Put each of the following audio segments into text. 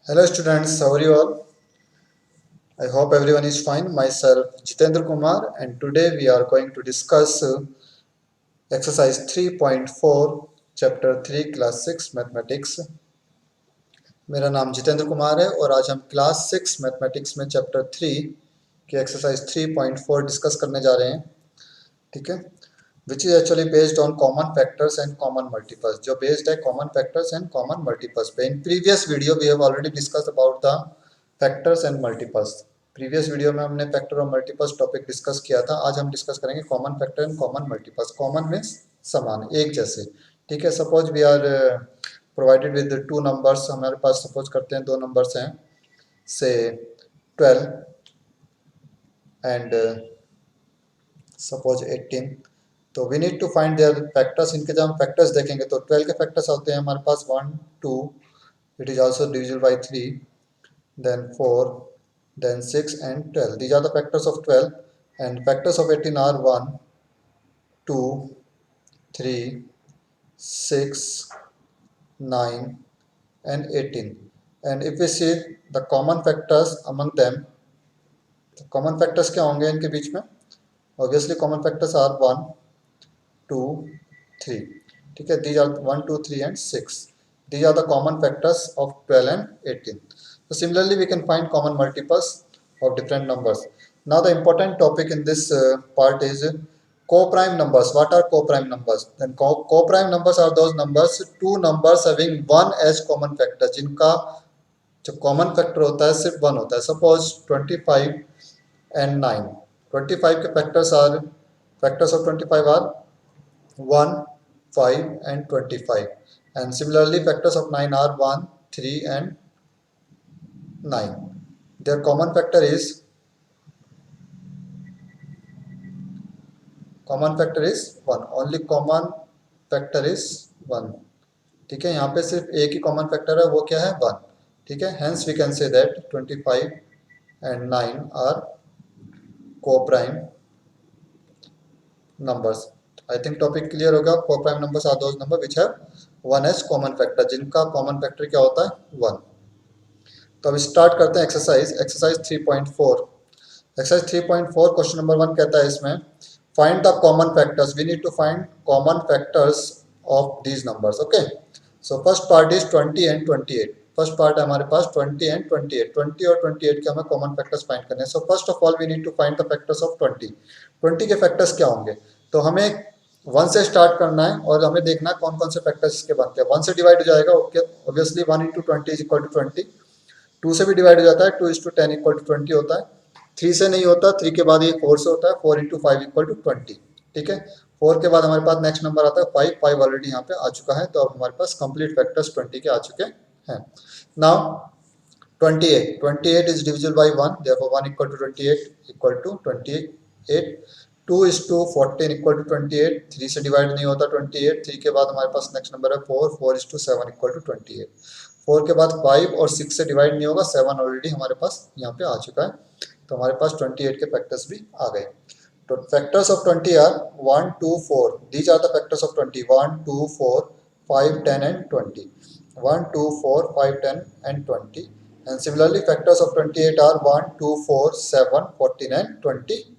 Hello students, how are you all? I hope everyone is fine. Myself Jitendra Kumar, and today we are going to discuss exercise 3.4 chapter 3 class 6 mathematics. मेरा नाम जितेंद्र कुमार है और आज हम class 6 mathematics में chapter 3 की exercise 3.4 discuss करने जा रहे हैं. ठीक है, which is actually based on common factors and common multiples, जो बेस्ड है common factors and common multiples पे. In previous video we have already discuss about the factors and multiples. Previous video में हमने फैक्टर और multiples topic discuss किया था. आज हम डिस्कस करेंगे common factor and common multiples. Common means समान, एक जैसे. ठीक है, suppose we are provided with two numbers. हमारे पास सपोज करते हैं दो नंबर्स हैं, से 12 एंड सपोज 18. तो we need to find their factors. इनके जब हम फैक्टर्स देखेंगे तो 12 के फैक्टर्स होते हैं हमारे पास 1 2, it is also divisible by 3, then 4, then 6 and 12. These are the factors of 12, and factors of 18 are 1 2 3 6 9 and 18. And if we see the common factors among them, तो common factors क्या होंगे इनके बीच में? Obviously common factors are 1 2 3. ठीक है, these are 1 2 3 and 6. These are the common factors of 12 and 18. So similarly we can find common multiples of different numbers. Now the important topic in this part is co-prime numbers. What are co-prime numbers? Then co-prime numbers are those numbers, two numbers having one as common factor, जिनका जो common factor होता है सिर्फ one होता है. Suppose 25 and 9. 25 के factors of 25 are 1 5 and 25, and similarly factors of 9 are 1 3 and 9. Their common factor is 1. Only common factor is 1. ठीक है, यहाँ पे सिर्फ एक ही कॉमन फैक्टर है, वो क्या है? 1. ठीक है, hence we can say that 25 and 9 are co-prime numbers. I think topic clear होगा. co-prime numbers are those number which have one as common factor, जिनका common factor क्या होता है? 1. तो अब स्टार्ट करते हैं एक्सरसाइज 3.4. एक्सरसाइज 3.4 क्वेश्चन नंबर 1 कहता है इसमें find the common factors. We need to find common factors of these numbers. Okay, so first part is 20 and 28. First part है हमारे पास 20 एंड 28. 20 और 28 के हमें कॉमन फैक्टर्स फाइंड करने हैं. So first of all we need to find the factors of 20. 20 के factors क्या होंगे? तो हमें 1 से स्टार्ट करना है और हमें देखना है कौन कौन से फैक्टर्स इसके बनते हैं. 1 से डिवाइड हो जाएगा. Okay, obviously 1 into 20 is equal to 20. 2 से भी डिवाइड हो जाता है. 2 इज टू 10 इक्वल टू 20 होता है. 3 से नहीं होता. 3 के बाद ये 4 से होता है. 4 इंटू 5 इक्वल टू 20. ठीक है, 4 के बाद हमारे पास नेक्स्ट नंबर आता है 5. 5 ऑलरेडी यहाँ पे आ चुका है, तो अब हमारे पास कंप्लीट फैक्टर्स 20 के आ चुके हैं. Now 28 is divisible by 1, therefore 1 equal to 28 equal to 28. 2 is to 14 equal to 28. 3 से डिवाइड नहीं होता 28. 3 के बाद हमारे पास नेक्स्ट नंबर है 4. 4 इज टू 7 इक्वल टू 28. 4 के बाद 5 और 6 से डिवाइड नहीं होगा. 7 ऑलरेडी हमारे पास यहाँ पे आ चुका है, तो हमारे पास 28 के फैक्टर्स भी आ गए. तो factors of 20 are 1 2 4. These are the factors of 20. 1 2 4 5 10 and 20. 1 2 4 5 10 and 20. And similarly factors of 28 are 1 2 4 7 14 and 28.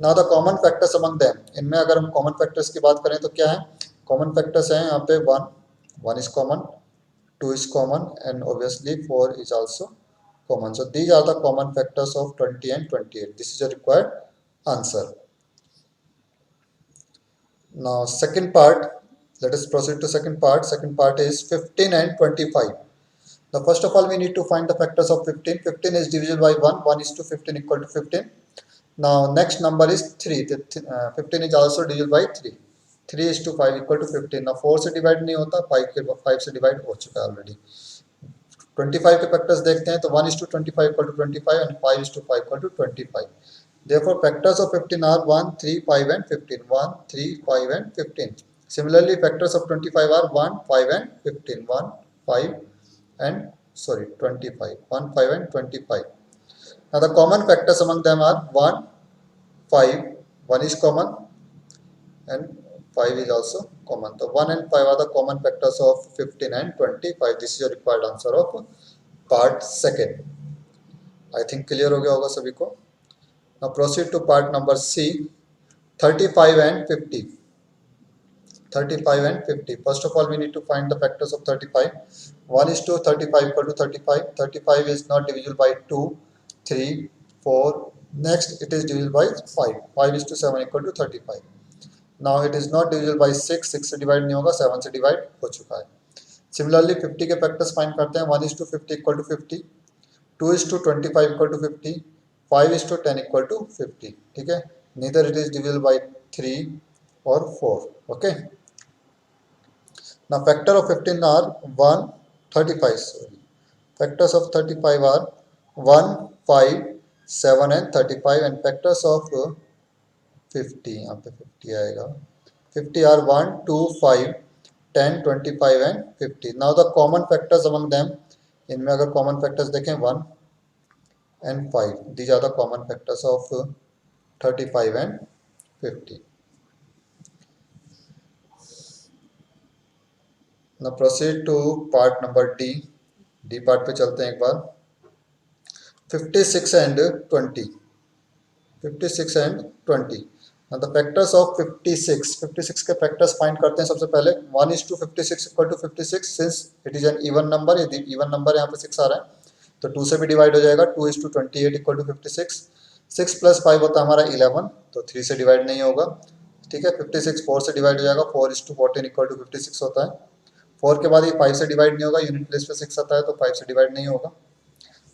Now the common factors among them. इनमें अगर हम कॉमन फैक्टर्स की बात करें तो क्या है? कॉमन फैक्टर्स हैं यहाँ पे 1 is common, 2 is common, and obviously 4 is also common. So these are the common factors of 20 and 28. This is a required answer. Now second part, let us proceed to second part. Second part is 15 and 25. Now first of all we need to find the factors of 15. 15 is divisible by 1. 1 is to 15 equal to 15. Now next number is 3. 15 is also divisible by 3. 3 is to 5 equal to 15. Now 4 से divide नहीं होता. 5 से divide हो चुका है already. 25 के factors देखते हैं तो 1 is to 25 equal to 25 and 5 is to 5 equal to 25. Therefore factors of 15 are 1 3 5 and 15. 1 3 5 and 15. Similarly factors of 25 are 1 5 and 15. 1 5 and 25. 1 5 and 25. Now the common factors among them are 1 5. 1 is common and 5 is also common. So 1 and 5 are the common factors of 15 and 25. This is a required answer of part second. I think clear हो गया होगा सभी को। Now proceed to part number C, 35 and 50. 35 and 50. First of all, we need to find the factors of 35. 1 is to 35 equal to 35. 35 is not divisible by 2, 3, 4. Next, it is divisible by 5. 5 is to 7 equal to 35. Now, it is not divisible by 6. 6 से divide नहीं होगा, 7 से divide हो चुका है. Similarly, 50 के factors find करते हैं. 1 is to 50 equal to 50. 2 is to 25 equal to 50. 5 is to 10 equal to 50. ठीक है. Neither it is divisible by 3 or 4. Okay. Now factor of 15 are 1, 35. Sorry. Factors of 35 are 1, 5, 7 and 35, and factors of 50, यहाँ पे 50 आएगा. 50 are 1, 2, 5, 10, 25 and 50. Now the common factors among them, इनमें अगर common factors देखें 1 and 5. These are the common factors of 35 and 50. Now proceed to part number D. D part पे चलते हैं एक बार. 56 and 20. 56 and 20. Now the factors of 56. 56 के factors find करते हैं सबसे पहले. 1 is to 56 equal to 56. Since it is an even number, यदि even number यहाँ पे 6 आ रहा है तो 2 से भी divide हो जाएगा. 2 is to 28 equal to 56. 6 plus 5 होता है हमारा 11, तो 3 से divide नहीं होगा. ठीक है. 56 4 से divide हो जाएगा. 4 is to 14 equal to 56 होता है. 4 के बाद ये 5 से divide नहीं होगा. यूनिट प्लेस पे 6 आता है तो 5 से divide नहीं होगा.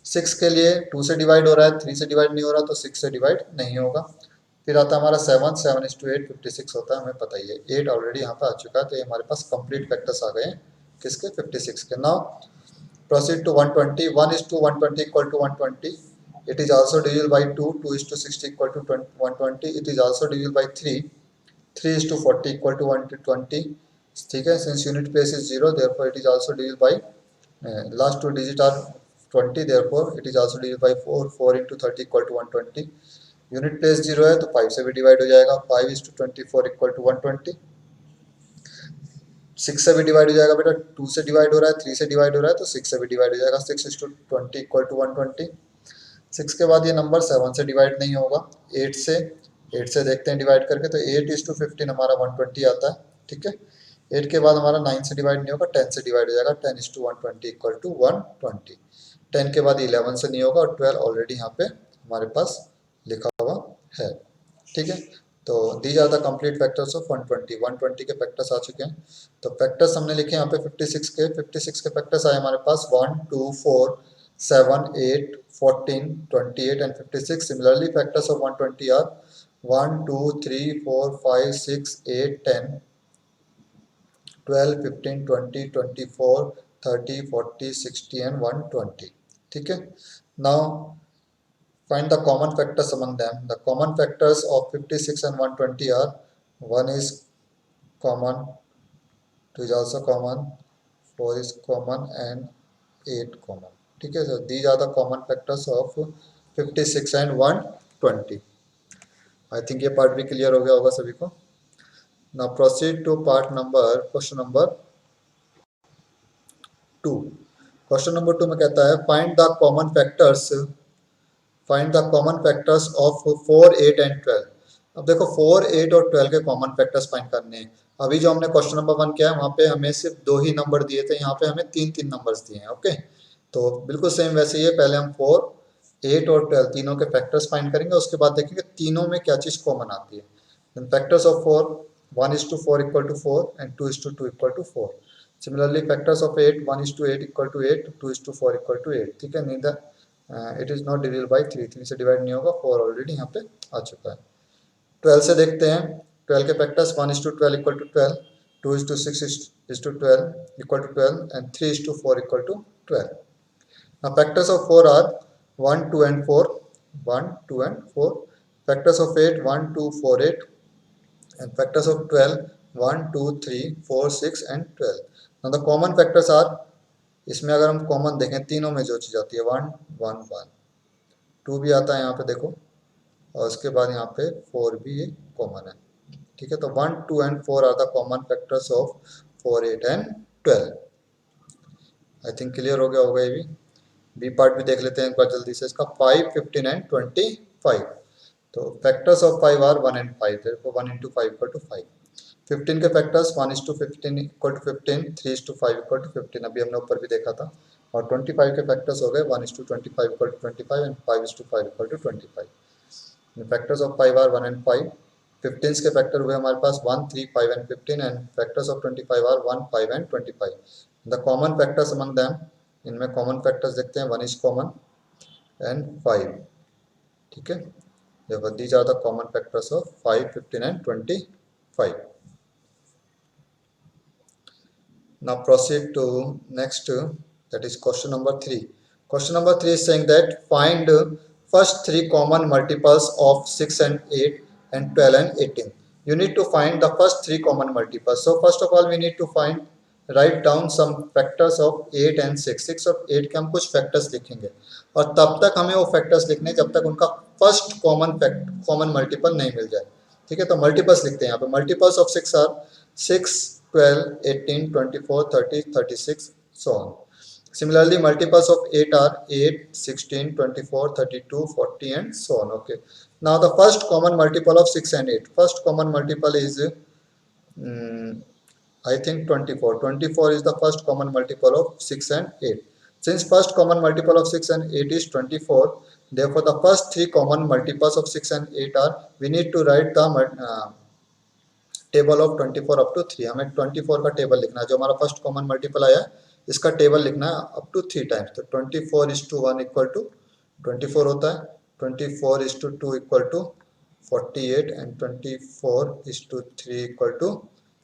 6 के लिए 2 से डिवाइड हो रहा है, 3 से डिवाइड नहीं हो रहा तो 6 से डिवाइड नहीं होगा. फिर आता है हमारा 7, 7 is to 8, 56 होता है, हमें पता ही है. 8 ऑलरेडी यहाँ पे आ चुका है, तो ये हमारे पास कंप्लीट फैक्टर्स आ गए हैं किसके, 56 के. Now proceed to 120. 1 is to 120 equal to 120. It is also divisible by 2. 2 is to 60 equal to 120. It is also divisible by 3. 3 is to 40 equal to 120. ठीक है. Since unit place is 0, therefore it is also divisible by last two digit are 20, therefore it is also divided by 4. 4 into 30 equal to 120. Unit place 0 है तो 5 से भी divide हो जाएगा. 5 is to 24 equal to 120. 6 से भी डिवाइड हो जाएगा बेटा. 2 से डिवाइड हो रहा है, 3 से डिवाइड हो रहा है तो 6 से भी डिवाइड हो जाएगा. 6 is to 20 equal to 120. 6 के बाद ये नंबर 7 से डिवाइड नहीं होगा. 8 से देखते हैं डिवाइड करके, तो 8 is to 15 हमारा 120 आता है. ठीक है. 8 के बाद हमारा 9 से डिवाइड नहीं होगा, 10 से डिवाइड हो जाएगा. 10 is to 120 equal to 120. 10 के बाद 11 से नहीं होगा और 12 ऑलरेडी यहाँ पे हमारे पास लिखा हुआ है. ठीक है. तो these are the complete factors of 120. 120 के फैक्टर्स आ चुके हैं. तो फैक्टर्स हमने लिखे यहाँ पे 56 के. 56 के फैक्टर्स आए हमारे पास 1, 2, 4, 7, 8, 14, 28 and 56. Similarly factors of 120 are 1, 2, 3, 4, 5, 6, 8, 10, 12, 15, 20, 24, 30, 40, 60 and 120. ठीक है. Now find the common factors among them. The common factors of 56 and 120 are 1 is common, 2 is also common, 4 is common and 8 common. ठीक है. So these are the common factors of 56 and 120. I think ये part भी clear हो गया होगा सभी को. Now proceed to question number 2. Question number 2 में कहता है find the common factors of 4, 8 and 12. अब देखो 4, 8 और 12 के कॉमन फैक्टर्स फाइंड करने हैं. अभी जो हमने क्वेश्चन नंबर 1 किया है वहाँ पे हमें सिर्फ 2 ही नंबर दिए थे, यहाँ पे हमें 3 नंबर्स दिए हैं. ओके. तो बिल्कुल सेम वैसे ही है. पहले हम 4, 8 और 12 तीनों के फैक्टर्स फाइंड करेंगे, उसके बाद देखेंगे तीनों में क्या चीज़ कॉमन आती है. Factors of 4, 1 is to 4 equal to 4 and 2 is to 2 equal to 4. Similarly factors of 8, 1 is to 8 equal to 8, 2 is to 4 equal to 8. ठीक है. Neither it is not divided by 3. 3 से डिवाइड नहीं होगा. 4 ऑलरेडी यहाँ पे आ चुका है. 12 से देखते हैं. 12 के factors 1 is to 12 equal to 12, 2 is to 6 is to 12 equal to 12 and 3 is to 4 equal to 12. Now factors of 4 are 1, 2 and 4. 1, 2 and 4. Factors of 8 1, 2, 4, 8 and factors of 12 1, 2, 3, 4, 6 and 12. Now the common factors are, इसमें अगर हम common देखें तीनों में जो चीज़ आती है 1, 1, 1, 2 भी आता है यहाँ पे देखो, और उसके बाद यहाँ पे 4 भी ये कॉमन है. ठीक है. तो 1, 2 and 4 are the common factors of 4, 8 and 12. I think clear हो गया होगा ये भी. बी पार्ट भी देख लेते हैं एक बार जल्दी से इसका, 5, 15 एंड 25। तो फैक्टर्स ऑफ 5 आर 1 एंड 5, देखो 1 इंटू 5 इक्वल टू 5। 15 के factors 1 is to 15 equal to 15, 3 is to 5 equal to 15, अभी हमने ऊपर भी देखा था। और 25 के फैक्टर्स हो गए 1 is to 25 equal to 25 and 5 is to 5 equal to 25। Factors of 5 are 1 and 5। 15 के फैक्टर हुए हमारे पास 1, 3, 5 and 15 and factors of 25 are 1, 5 and 25। The common factors among them, इनमें कॉमन फैक्टर्स देखते हैं, 1 इज कॉमन एंड 5। ठीक है, देखो these are the common factors of 5, 15 and 25। Now proceed to next, that is question number 3. Question number 3 is saying that find first three common multiples of 6 and 8 and 12 and 18. You need to find the first three common multiples. So first of all we need to find, write down some factors of 8 and 6. 6 और 8 के हम कुछ factors लिखेंगे और तब तक हमें वो factors लिखने जब तक उनका first common multiple नहीं मिल जाए। ठीक है, तो मल्टीपल्स लिखते हैं यहाँ पे। Multiples of 6 are 6, 12, 18, 24, 30, 36, so on. Similarly, multiples of 8 are 8, 16, 24, 32, 40 and so on. Okay. Now the first common multiple of 6 and 8. First common multiple is I think 24. 24 is the first common multiple of 6 and 8. Since first common multiple of 6 and 8 is 24, therefore the first three common multiples of 6 and 8 are, we need to write the table of 24 up to 3। हमें 24 का table लिखना है, जो हमारा first common multiple आया इसका table लिखना है अप टू 3 टाइम्स। तो 24 इज टू 1 इक्वल टू 24 होता है, 24 is to 2 equal to 48 and 24 is to 3 equal to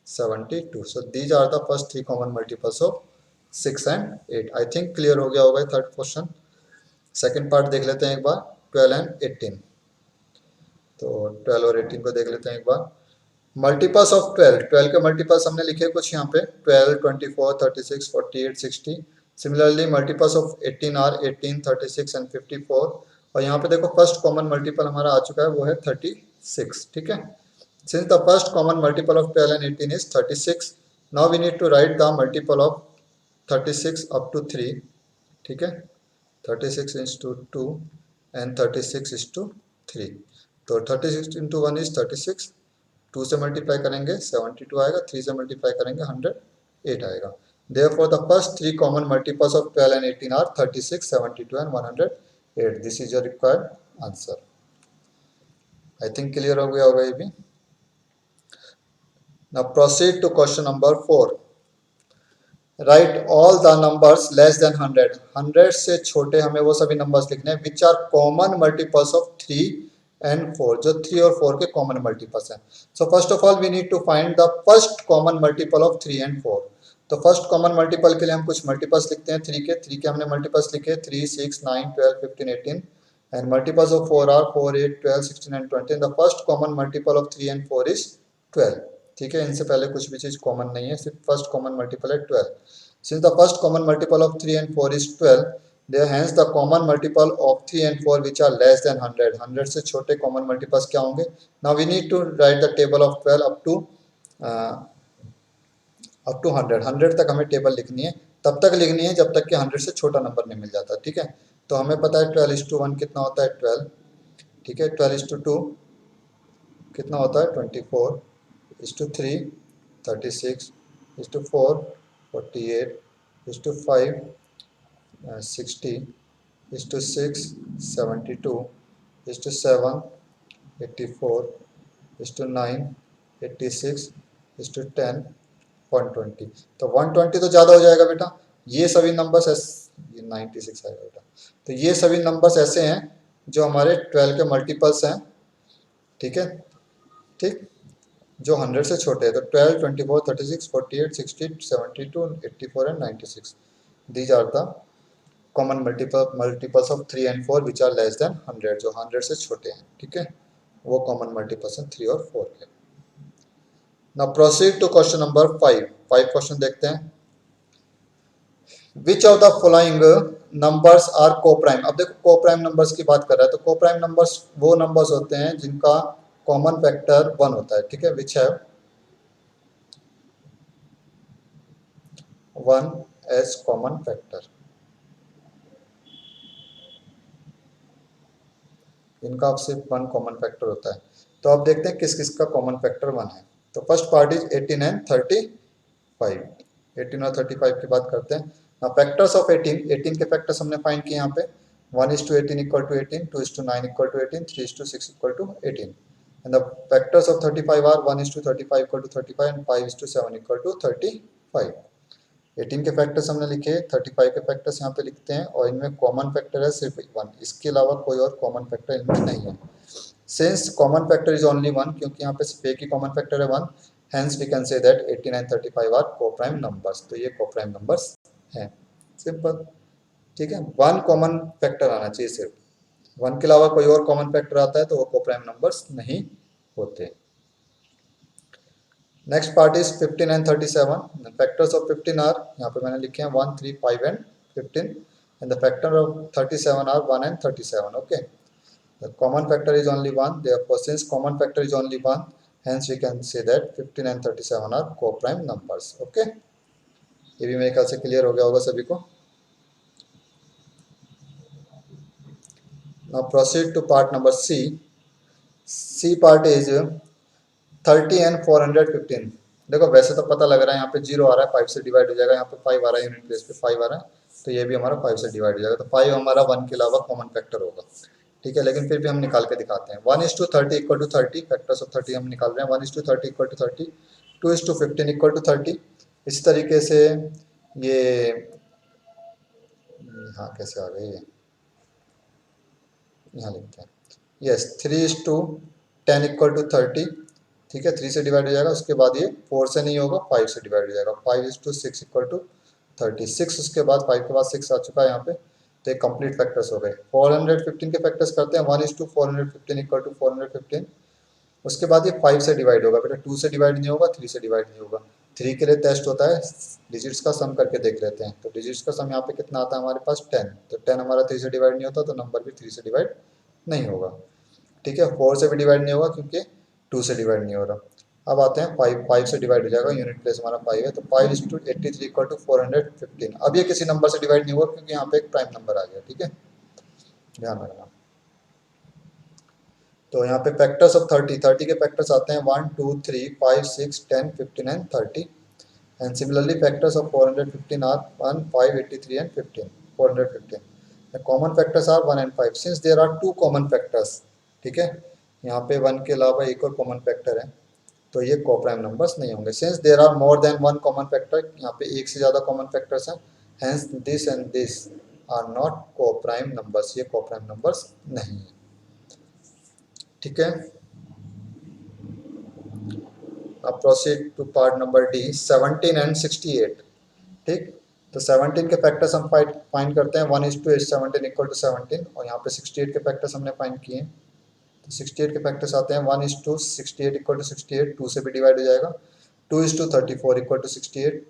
72। So these are the first three common multiples of 6 and 8। I think clear हो गया होगा थर्ड क्वेश्चन। सेकेंड पार्ट देख लेते हैं एक बार, 12 एंड 18। तो 12 और 18 को देख लेते हैं एक बार। मल्टीपल्स ऑफ 12, 12 के मल्टीपल्स हमने लिखे कुछ यहाँ पे, 12, 24, 36, 48, 60। Similarly multiples of 18 are 18, 36 and 54। और यहाँ पे देखो फर्स्ट कॉमन मल्टीपल हमारा आ चुका है, वो है 36। ठीक है, since the first common multiple of 12 and 18 is 36, now we need to write the multiple of 36 up to 3। ठीक है, 36 is to 2 and 36 is to 3। तो 36 इंटू 1 इज 36, 2 से मल्टीप्लाई करेंगे 72 आएगा, 3 से मल्टीप्लाई करेंगे 108 आएगा। Therefore the first three common multiples of 12 and 18 are 36, 72 and 108. This is your required answer. I think clear हो गया होगा ये भी। Now proceed to question number 4. Write all the numbers less than 100. 100 से छोटे हमें वो सभी नंबर्स लिखने हैं which are common multiples of 3 and 4, जो 3 और 4 के कॉमन मल्टीपल्स हैं। So first of all we need to find the first common multiple of 3 and 4। तो फर्स्ट कॉमन मल्टीपल के लिए हम कुछ मल्टीपल्स लिखते हैं 3 के हमने मल्टीपल्स लिखे 3, 6, 9, 12, 15, 18 and multiples of 4 are 4, 8, 12, 16 and 20। The first common multiple of 3 and 4 is 12। ठीक है, इनसे पहले कुछ भी चीज कॉमन नहीं है, सिर्फ फर्स्ट कॉमन मल्टीपल है 12। Since the first common multiple of 3 and 4 is 12, there hence the common multiple of 3 and 4 which are less than 100. 100 से छोटे common multiples क्या होंगे? Now we need to write the table of 12 up to 100। 100 तक हमें table लिखनी है, तब तक लिखनी है जब तक कि 100 से छोटा नंबर नहीं मिल जाता। ठीक है, तो हमें पता है 12 is to 1 कितना होता है 12। ठीक है, 12 is to 2 कितना होता है 24, is to 3 36, is to 4 48, is to 5 60, is to 6 72, is to 7 84, is to 9 86, is to 10 120। तो 120 तो ज़्यादा हो जाएगा बेटा। ये सभी नंबर्स ये 96 आएगा बेटा। तो ये सभी नंबर्स ऐसे हैं जो हमारे 12 के मल्टीपल्स हैं। ठीक है, ठीक, जो 100 से छोटे हैं। तो 12, 24, 36, 48, 60, 72, 84 and 96। These are the common multiples of 3 and 4 which are less than 100, जो 100 से छोटे हैं। ठीक है, वो कॉमन मल्टीपल्स हैं 3 और 4 के। Now proceed to question number 5। 5 question देखते हैं। Which of the following numbers are coprime. अब देखो कोप्राइम नंबर्स की बात कर रहा है, तो कोप्राइम नंबर्स वो नंबर्स होते हैं जिनका कॉमन फैक्टर 1 होता है। ठीक है, which have 1 as common factor. इनका सिर्फ वन कॉमन फैक्टर होता है। तो अब देखते हैं किस किस का कॉमन फैक्टर वन है। तो फर्स्ट पार्ट इज 18 एंड 35। 18 और 35 की बात करते हैं। now फैक्टर्स ऑफ 18, 18 के फैक्टर्स हमने फाइंड किए यहाँ पे। 1:18 equal to 18, 2:9 equal to 18, 3:6 equal to 18। and the factors of 35 are 1:35 equal to 35 and 5:7 equal to 35। 18 के फैक्टर्स हमने लिखे, 35 के फैक्टर्स यहाँ पे लिखते हैं, और इनमें कॉमन फैक्टर है सिर्फ वन, इसके अलावा कोई और कॉमन फैक्टर इनमें नहीं है। Since common factor is only one, क्योंकि यहाँ पे सिर्फ एक ही कॉमन फैक्टर है one, hence we can say that 18 and 35 are coprime numbers. तो ये कोप्राइम नंबर्स हैं, सिंपल। ठीक है, वन कॉमन फैक्टर आना चाहिए सिर्फ, वन के अलावा कोई और कॉमन फैक्टर आता है तो वो कोप्राइम नंबर्स नहीं होते। Next part is 15 and 37। Factors of 15 are, यहाँ पे मैंने लिखे हैं 1, 3, 5 and 15, and the factor of 37 are 1 and 37। Okay, the common factor is only one, therefore since common factor is only one, hence we can say that 15 and 37 are co-prime numbers। okay, ये भी मेरे ख्याल से clear हो गया होगा सभी को। now proceed to part number C। C part is 30 and 415। देखो वैसे तो पता लग रहा है यहाँ पे 0 आ रहा है, 5 से डिवाइड हो जाएगा, यहाँ पे 5 आ रहा है, यूनिट प्लेस पे 5 आ रहा है, तो ये भी हमारा 5 से डिवाइड हो जाएगा। तो 5 हमारा 1 के अलावा कॉमन फैक्टर होगा। ठीक है, लेकिन फिर भी हम निकाल के दिखाते हैं। 1:30 इक्वल टू 30, फैक्टर्स ऑफ 30 हम निकाल रहे हैं। 1:30 इक्वल टू 30, 2:15 इक्वल टू 30। इस तरीके से ये यहाँ कैसे आ गए, यहाँ लिखते हैं यस 3:10 इक्वल टू 30। ठीक है, 3 से डिवाइड हो जाएगा, उसके बाद ये 4 से नहीं होगा, 5 से डिवाइड हो जाएगा। 5:6 इक्वल टू 36, उसके बाद 5 के बाद 6 आ चुका है यहाँ पे, तो एक कंप्लीट फैक्टर्स हो गए। 415 के फैक्टर्स करते हैं। 1:415 इक्वल टू 415, उसके बाद ये 5 से डिवाइड होगा, बेटा 2 से डिवाइड नहीं होगा, 3 से डिवाइड नहीं होगा। 3 के लिए टेस्ट होता है, डिजिट्स का सम करके देख लेते हैं। तो डिजिट्स का सम यहाँ पे कितना आता है हमारे पास 10, तो 10 हमारा 3 से डिवाइड नहीं होता, तो नंबर भी 3 से डिवाइड नहीं होगा। ठीक है, 4 से भी डिवाइड नहीं होगा क्योंकि 2 से डिवाइड नहीं हो रहा। अब आते हैं 5 से डिवाइड हो जाएगा, यूनिट प्लेस हमारा 5 है, तो 5:83 इक्वल टू 415। अब ये किसी नंबर से डिवाइड नहीं हुआ क्योंकि यहाँ पे एक प्राइम नंबर आ गया। ठीक है, ध्यान रखना। तो यहाँ पे फैक्टर्स ऑफ 30 के फैक्टर्स आते हैं 1, 2, 3, 5, 6, 10, 15 and 30। And similarly factors of 415 are 1, 5, 83 and 15, 415। The common factors are 1 and 5 since there are two common factors। ठीक है, यहाँ पे 1 के अलावा एक और कॉमन फैक्टर है, तो ये कोप्राइम नंबर्स नहीं होंगे। Since there are more than one common factor, यहाँ पे एक से ज़्यादा कॉमन फैक्टर्स हैं, hence this and this are not coprime numbers, ये कोप्राइम नंबर्स नहीं है। ठीक है, अब proceed to part number D, 17 and 68। ठीक, तो 17 के फैक्टर्स हम फाइंड करते हैं। 1:17 इक्वल टू 17, और यहाँ पे 68 के फैक्टर्स हमने फाइंड किए हैं। तो 68 के फैक्टर्स आते हैं 1:68 इक्वल टू 68, 2 से भी डिवाइड हो जाएगा। 2:34 इक्वल टू 68,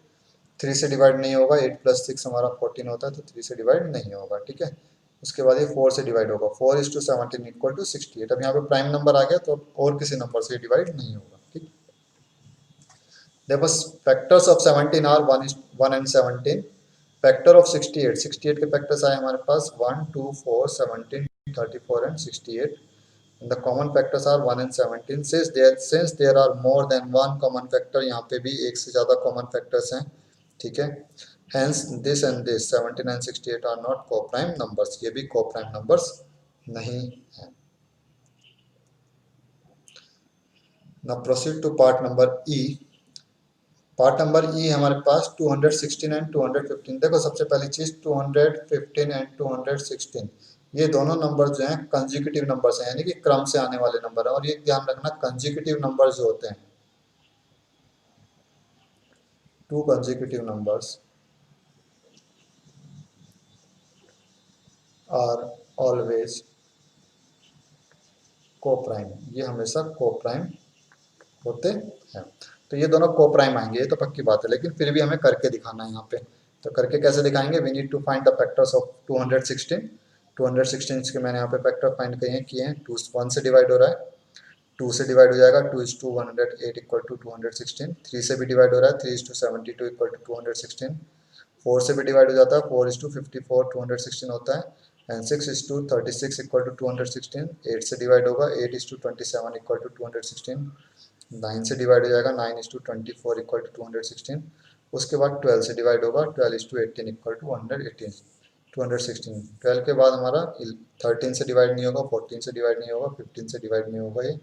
3 से डिवाइड नहीं होगा, 8 + 6 हमारा 14 होता है, तो 3 से डिवाइड नहीं होगा। ठीक है, उसके बाद ये 4 से डिवाइड होगा, 4:17 इक्वल टू 68। अब यहाँ पे प्राइम नंबर आ गया, तो और किसी नंबर से डिवाइड नहीं होगा। ठीक, देखो factors of 17 are 1 and 17। Factor of 68, 68 के फैक्टर्स आए हमारे पास 1, 2, 4, 17, 34 and 68। The common factors are 1 and 17। Since there are more than one common factor, यहाँ पे भी एक से ज़्यादा common factors हैं। ठीक है, hence this and this 17 and 68 are not co-prime numbers, ये भी co-prime numbers नहीं है। Now proceed to part number E। Part number ई हमारे पास 216 एंड 215। देखो सबसे पहली चीज 215 एंड 216, ये दोनों नंबर जो हैं कंसेक्यूटिव नंबर्स हैं, यानी कि क्रम से आने वाले नंबर हैं। और ये ध्यान रखना, कंसेक्यूटिव नंबर जो होते हैं, two consecutive numbers are always coprime, ये हमेशा कोप्राइम होते हैं। तो ये दोनों कोप्राइम आएंगे, ये तो पक्की बात है, लेकिन फिर भी हमें करके दिखाना है यहाँ पे। तो करके कैसे दिखाएंगे, we need to find the factors of 216। 216 के मैंने यहाँ पे फैक्टर फाइंड किए हैं। 2 1 से डिवाइड हो रहा है, 2 से डिवाइड हो जाएगा, 2:108 इक्वल टू 216। 3 से भी डिवाइड हो रहा है, 3:72 इक्वल टू 216। 4 से भी डिवाइड हो जाता है, 4:54 216 होता है। एंड 6:36 इक्वल टू 216, 8 से डिवाइड होगा, 8:27 इक्वल टू 216, 9 से डिवाइड हो जाएगा, 9:24 इक्वल टू 216, उसके बाद 12 से डिवाइड होगा, 12:18 इक्वल टू 118, 216, 12 के बाद हमारा 13 से डिवाइड नहीं होगा, 14 से डिवाइड नहीं होगा, 15 से डिवाइड नहीं होगा, ये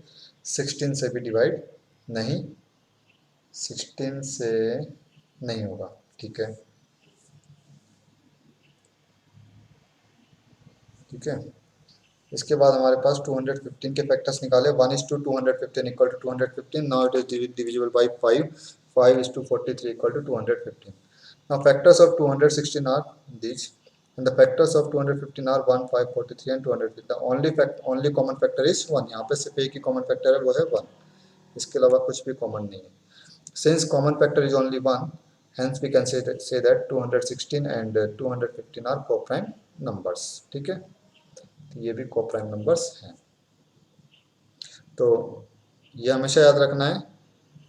16 से भी डिवाइड नहीं, 16 से नहीं होगा, ठीक है, ठीक है। इसके बाद हमारे पास 215 के फैक्टर्स निकाले, 1:215 equal to 215, now it is divisible by 5, 5:43 equal to 215. Now factors of 216 are these, and the factors of 215 are 1, 5, 43 and 215. The only common factor is 1. यहाँ पे सिर्फ एक ही common factor है, वो है 1. इसके अलावा कुछ भी common नहीं है. Since common factor is only 1, hence we can say that 216 and 215 are co-prime numbers. ठीक है, तो ये भी co-prime numbers हैं. तो ये हमेशा याद रखना है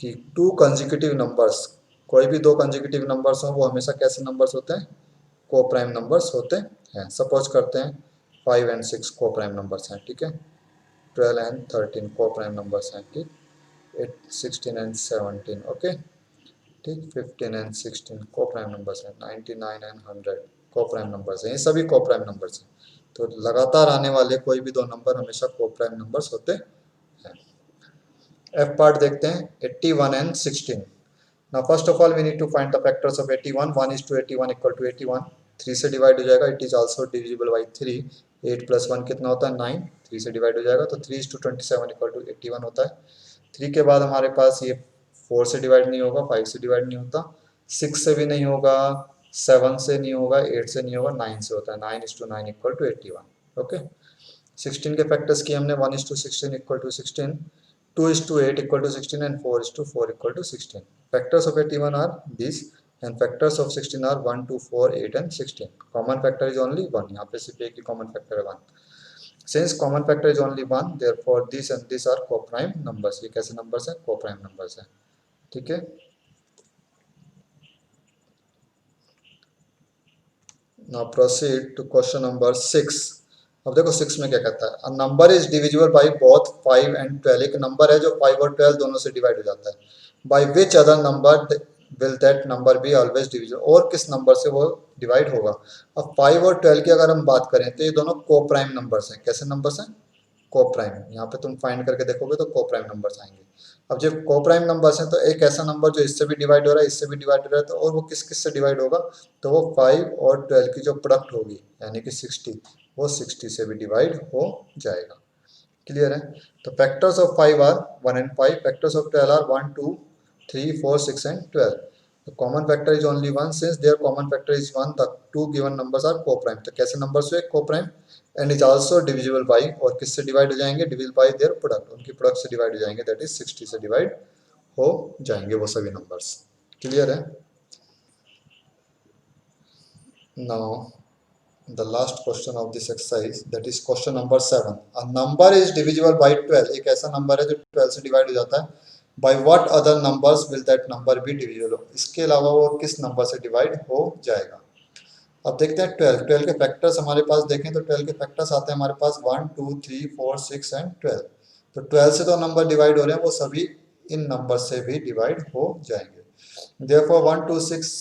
कि टू कंसेक्यूटिव नंबर्स, कोई भी दो कंसेक्यूटिव नंबर्स हों, वो हमेशा कैसे नंबर्स होते हैं, को प्राइम नंबर्स होते हैं. सपोज करते हैं 5 and 6 को प्राइम नंबर्स हैं, ठीक है, 12 and 13 को प्राइम नंबर्स हैं, ठीक, 8, 16 and 17, ओके, ठीक, 15 and 16 को प्राइम नंबर्स हैं, 99 and 100 को प्राइम नंबर्स हैं, ये सभी को प्राइम नंबर्स हैं. तो लगातार आने वाले कोई भी दो नंबर हमेशा को प्राइम नंबर्स होते हैं. एफ पार्ट देखते हैं, 81 and 16. Now first of all we need to find the factors of 81. 1:81 equal to 81. 3 से डिवाइड हो जाएगा, it is also divisible by 3. 8 plus 1 कितना होता है, 9. 3 से डिवाइड हो जाएगा, तो 3:27 equal to 81 होता है. 3 के बाद हमारे पास ये 4 से डिवाइड नहीं होगा, 5 से डिवाइड नहीं होता, 6 से भी नहीं होगा, 7 से नहीं होगा, 8 से नहीं होगा, 9 से होता है. 9:9 equal to 81. ओके, 16 के फैक्टर्स किए हमने, 1:16 equal to 16, 2:8 equal to 16 and 4:4 equal to 16. Factors of 81 are these and factors of 16 are 1, 2, 4, 8 and 16. Common factor is only 1. यहाँ पे सिर्फ एक ही common factor है 1. Since common factor is only 1, therefore these and these are co-prime numbers. ये कैसे numbers हैं, co-prime numbers हैं, ठीक है. Now proceed to question number 6. अब देखो 6 में क्या कहता है, a number is divisible by both 5 and 12. एक नंबर है जो 5 और 12 दोनों से डिवाइड हो जाता है. by which other number will that number be always divisible, और किस नंबर से वो डिवाइड होगा. अब 5 और 12 की अगर हम बात करें तो ये दोनों को प्राइम नंबर्स हैं. कैसे नंबर्स हैं, को प्राइम. यहाँ पे तुम फाइंड करके देखोगे तो को प्राइम नंबर्स आएंगे. अब जब को प्राइम नंबर्स हैं तो एक ऐसा नंबर जो इससे भी डिवाइड हो रहा है, इससे भी डिवाइड हो रहा है, तो और वो किस किस से डिवाइड होगा, तो वो 5 और 12 की जो प्रोडक्ट होगी यानी कि 60, वो 60 से भी डिवाइड हो जाएगा. क्लियर है. तो factors of 5 are 1 and 5, factors of 12 are 1, 2, 3, 4, 6 and 12. The common factor is only 1. Since their common factor is 1, the two given numbers are co-prime. तो कैसे numbers हुए, co-prime, and is also divisible by, और किससे divide हो जाएंगे, divisible by their product, उनकी product से divide हो जाएंगे, दैट इज 60 से डिवाइड हो जाएंगे वो सभी नंबर्स. क्लियर है. Now the last question of this exercise, that is question number 7. A number is divisible by 12. एक ऐसा नंबर है जो 12 से डिवाइड हो जाता है. by what other numbers will that number be divisible, इसके अलावा वो किस नंबर से डिवाइड हो जाएगा. अब देखते हैं 12 के फैक्टर्स हमारे पास देखें तो 12 के फैक्टर्स आते हैं हमारे पास 1, 2, 3, 4, 6 एंड 12. तो 12 से तो नंबर डिवाइड हो रहे हैं, वो सभी इन नंबर से भी डिवाइड हो जाएंगे. therefore 1, 2, 6,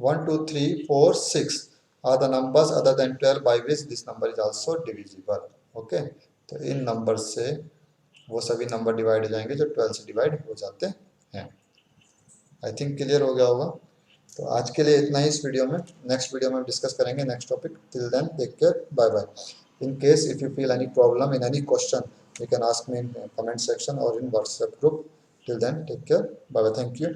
1, 2, 3, 4, 6 are the numbers other than 12 by which this number is also divisible. Okay, तो इन नंबर से वो सभी नंबर डिवाइड हो जाएंगे जो 12 से डिवाइड हो जाते हैं. आई थिंक क्लियर हो गया होगा. तो आज के लिए इतना ही इस वीडियो में. नेक्स्ट वीडियो में डिस्कस करेंगे next topic. Till then take care, bye bye. In case if you feel any problem in any question, you can ask me in comment section or in WhatsApp group. Till then, take care. Bye bye. Thank you.